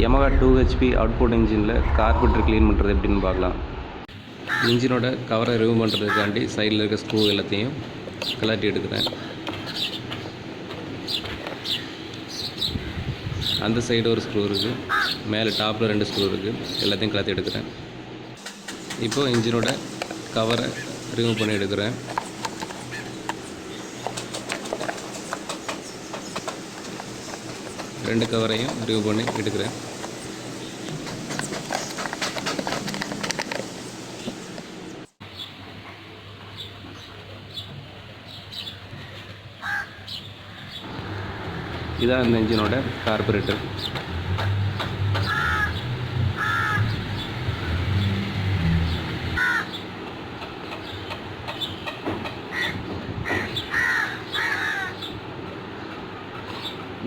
Yamaha 2 HP outboard engine carburetor clean பண்ணுறது எப்படின்னு பார்க்கலாம். இன்ஜினோட கவரை ரிமூவ் பண்ணுறதுக்காண்டி சைடில் இருக்க ஸ்க்ரூ எல்லாத்தையும் கலட்டி எடுக்கிறேன். அந்த சைடு ஒரு ஸ்க்ரூ இருக்குது, மேலே டாப்பில் 2 ஸ்க்ரூ இருக்குது, எல்லாத்தையும் கலட்டி எடுக்கிறேன். இப்போது இன்ஜினோட கவரை ரிமூவ் பண்ணி எடுக்கிறேன். ரெண்டு கவரையும் ரிமூவ் பண்ணி எடுக்கிறேன். இதான் இந்த இன்ஜினோட கார்பரேட்டர்.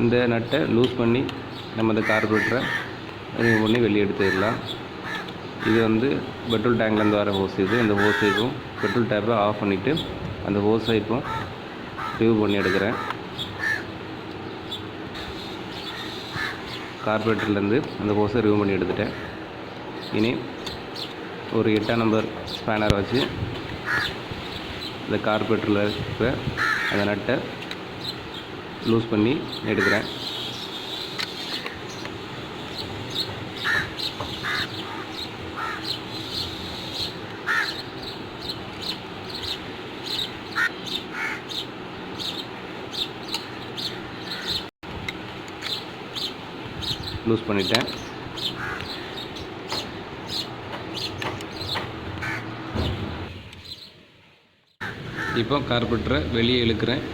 இந்த நட்டை லூஸ் பண்ணி நம்ம இந்த கார்பரேட்டரை ரிமூவ் பண்ணி வெளியே எடுத்துடலாம். இது பெட்ரோல் டேங்க்லேருந்து வர ஹோஸ். இந்த ஹோஸைக்கும் பெட்ரோல் டேப்பை ஆஃப் பண்ணிவிட்டு அந்த ஹோஸை இப்போ ரிமூவ் பண்ணி எடுக்கிறேன். கார்பரேட்டர்லேருந்து அந்த ஹோஸை ரிமூவ் பண்ணி எடுத்துட்டேன். இனி ஒரு 8ஆம் நம்பர் ஸ்பேனர் வச்சு இந்த கார்பரேட்டரில் இருக்கிற அந்த நட்டை லூஸ் பண்ணி எடுக்கிறேன். லூஸ் பண்ணிட்டேன். இப்போ கார்பரேட்டரை வெளியே இழுக்கிறேன்.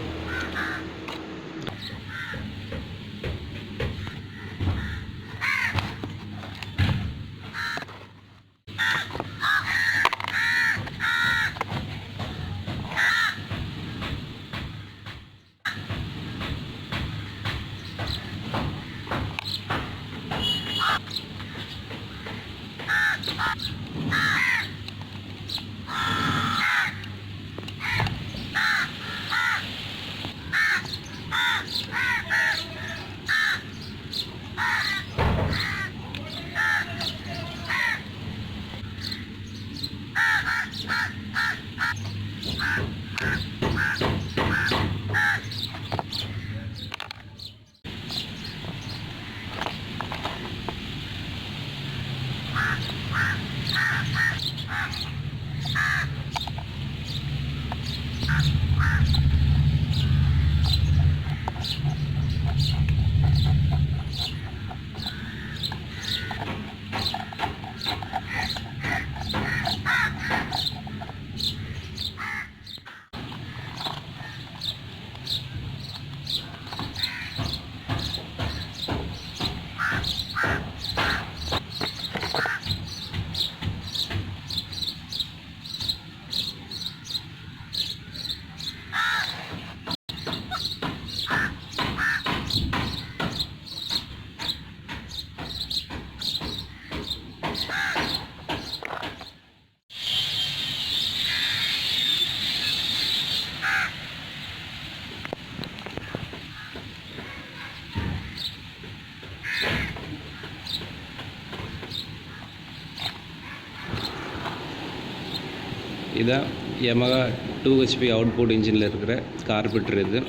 இதான் Yamaha 2 HP அவுட்போர்ட் இன்ஜினில் இருக்கிற கார்பரேட்டர்.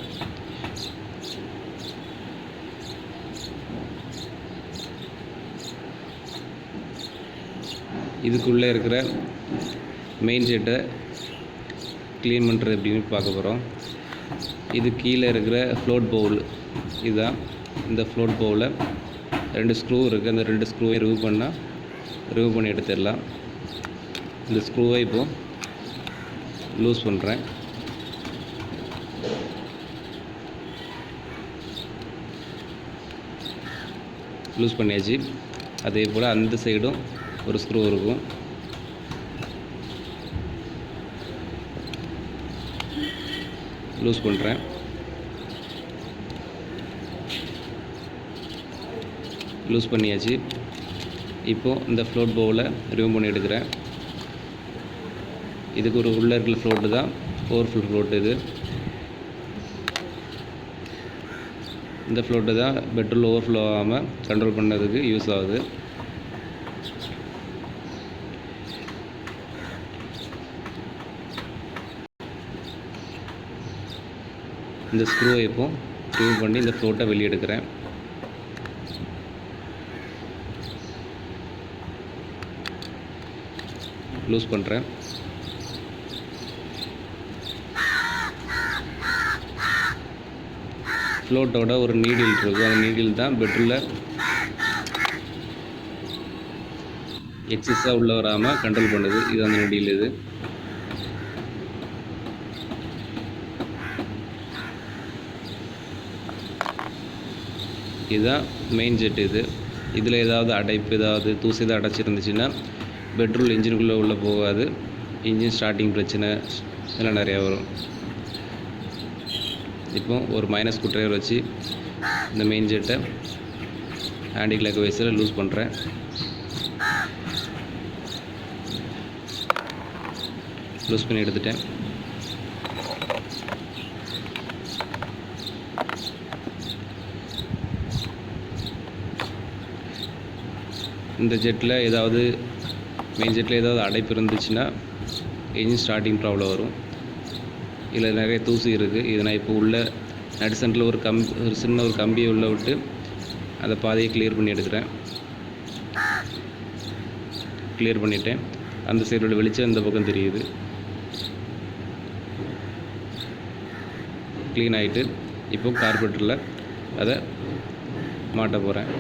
இதுக்குள்ளே இருக்கிற மெயின் செட்டை க்ளீன் பண்ணுறது எப்படின்னு பார்க்க போகிறோம். இது கீழே இருக்கிற ஃப்ளோட் பவுல். இதுதான் இந்த ஃப்ளோட் பவுலில் 2 ஸ்க்ரூ இருக்குது. அந்த 2 ஸ்க்ரூவை ரிமூவ் பண்ணி எடுத்துடலாம். இந்த ஸ்க்ரூவை இப்போது லூஸ் பண்ணுறேன். லூஸ் பண்ணியாச்சு. அதே போல் அந்த சைடும் ஒரு ஸ்க்ரூ இருக்கும். லூஸ் பண்ணுறேன். லூஸ் பண்ணியாச்சு. இப்போது இந்த ஃப்ளோட் பவுலை ரிமூவ் பண்ணி எடுக்கிறேன். இதுக்கு ஒரு உள்ளே இருக்கிற ஃப்ளோட்டு தான் ஓவர்ஃபுல் ஃப்ளோட்டு. இந்த ஃப்ளோட்டு தான் பெட்ரோல் ஓவர்ஃப்ளோ ஆகாமல் கண்ட்ரோல் பண்ணுறதுக்கு யூஸ் ஆகுது. இந்த ஸ்க்ரூவை இப்போ ரிமூவ் பண்ணி இந்த ஃப்ளோட்டை வெளியே எடுக்கிறேன். லூஸ் பண்ணுறேன். ஃப்ளோட்டோட ஒரு நீடில் இருக்கும். அந்த நீடில் தான் பெட்ரோலில் எக்ஸஸாக உள்ளே வராமல் கண்ட்ரோல் பண்ணுது. இது அந்த நீடில். இது இதுதான் மெயின் ஜெட். இதில் ஏதாவது அடைப்பு, ஏதாவது தூசி ஏதாவது அடைச்சிருந்துச்சுன்னா பெட்ரோல் இன்ஜினுக்குள்ளே உள்ளே போகாது. இன்ஜின் ஸ்டார்டிங் பிரச்சனை இதெல்லாம் நிறையா வரும். இப்போ ஒரு மைனஸ் ஸ்க்ரூ டிரைவர் வச்சு இந்த மெயின் ஜெட்டை ஆன்டி கிளாக் வைஸில் லூஸ் பண்ணுறேன். லூஸ் பண்ணி எடுத்துட்டேன். இந்த ஜெட்டில் ஏதாவது மெயின் ஜெட்டில் ஏதாவது அடைப்பு இருந்துச்சுன்னா இன்ஜின் ஸ்டார்டிங் ப்ராப்ளம் வரும். இதில் நிறைய தூசி இருக்குது. இது நான் இப்போ உள்ள நடு சென்டரில் ஒரு சின்ன ஒரு கம்பியை உள்ளே விட்டு அதை பாதையை கிளியர் பண்ணி எடுக்கிறேன். கிளியர் பண்ணிவிட்டேன். அந்த சைடோட வெளிச்சம் இந்த பக்கம் தெரியுது. க்ளீன் ஆகிட்டு இப்போ கார்பரேட்டரில் அதை மாட்ட போகிறேன்.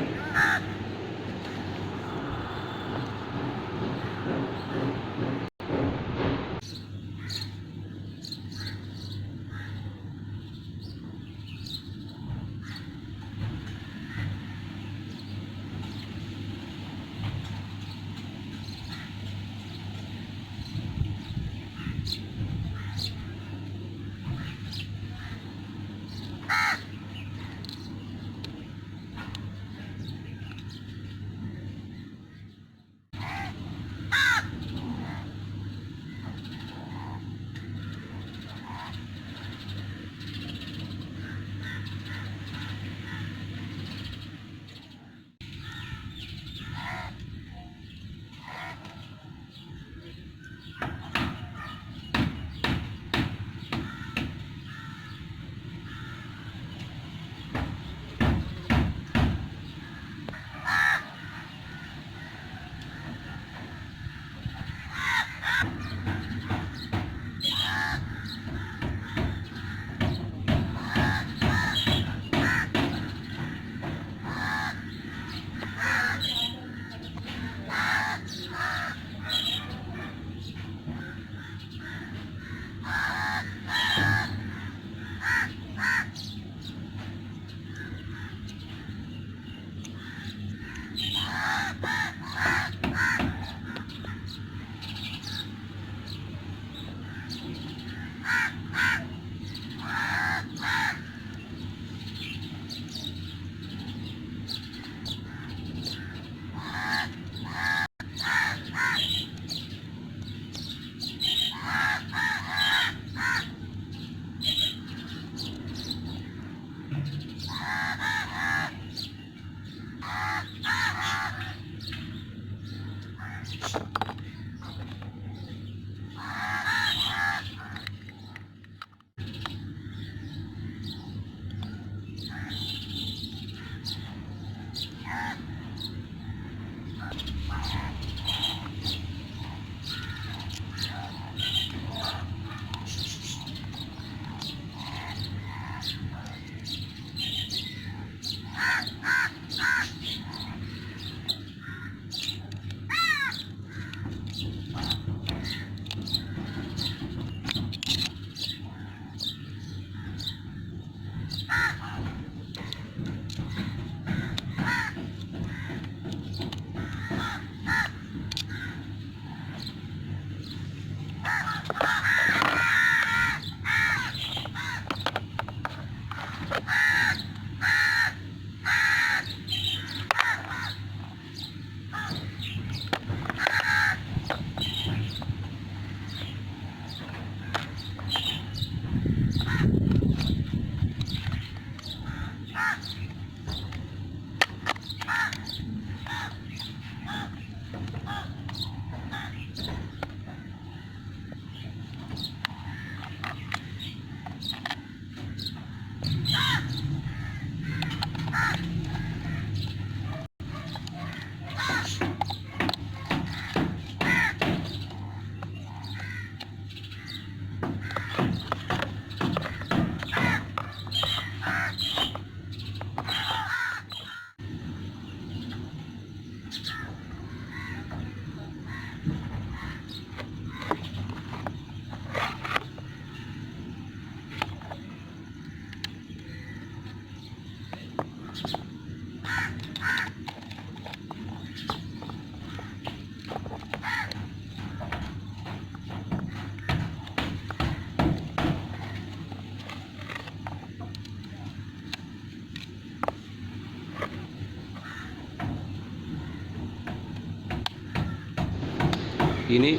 இனி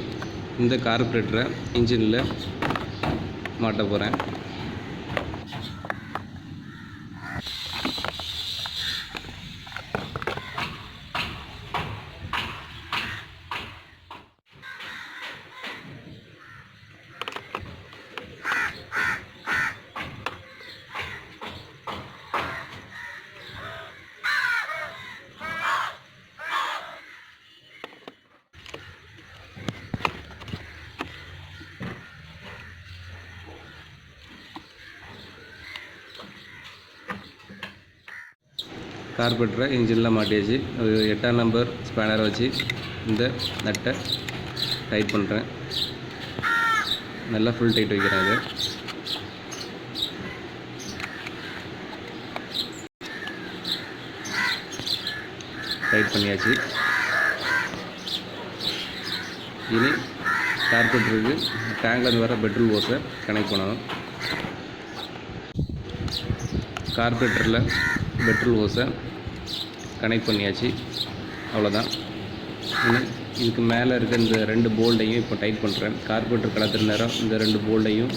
இந்த கார்பரேட்டரை இன்ஜினில் மாட்ட போகிறேன். கார்பரேட்டரை இன்ஜினில் மாட்டியாச்சு. 8ஆம் நம்பர் ஸ்பேனரை வச்சு இந்த நட்டை டைட் பண்ணுறேன். நல்லா ஃபுல் டைட் வைக்கிறேன். இது டைட் பண்ணியாச்சு. இனி கார்பரேட்டருக்கு டேங்க்லேருந்து வர பெட்ரோல் ஓஸை கனெக்ட் பண்ணணும். கார்பரேட்டரில் பெட்ரோல் ஓஸை கனெக்ட் பண்ணியாச்சு. அவ்வளோதான். இதுக்கு மேலே இருக்க இந்த 2 போல்ட்டையும் இப்போ டைட் பண்ணுறேன். கார்பரேட்டர் கலத்துற நேரம் இந்த 2 போல்ட்டையும்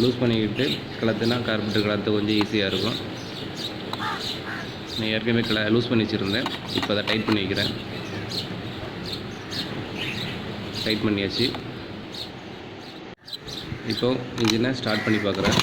லூஸ் பண்ணிக்கிட்டு கலத்துனா கார்பரேட்டர் கலத்து கொஞ்சம் ஈஸியாக இருக்கும். நான் ஏற்கனவே லூஸ் பண்ணி வச்சுருந்தேன். இப்போ அதை டைட் பண்ணி வைக்கிறேன். டைட் பண்ணியாச்சு. இப்போது இன்ஜினை ஸ்டார்ட் பண்ணி பார்க்குறேன்.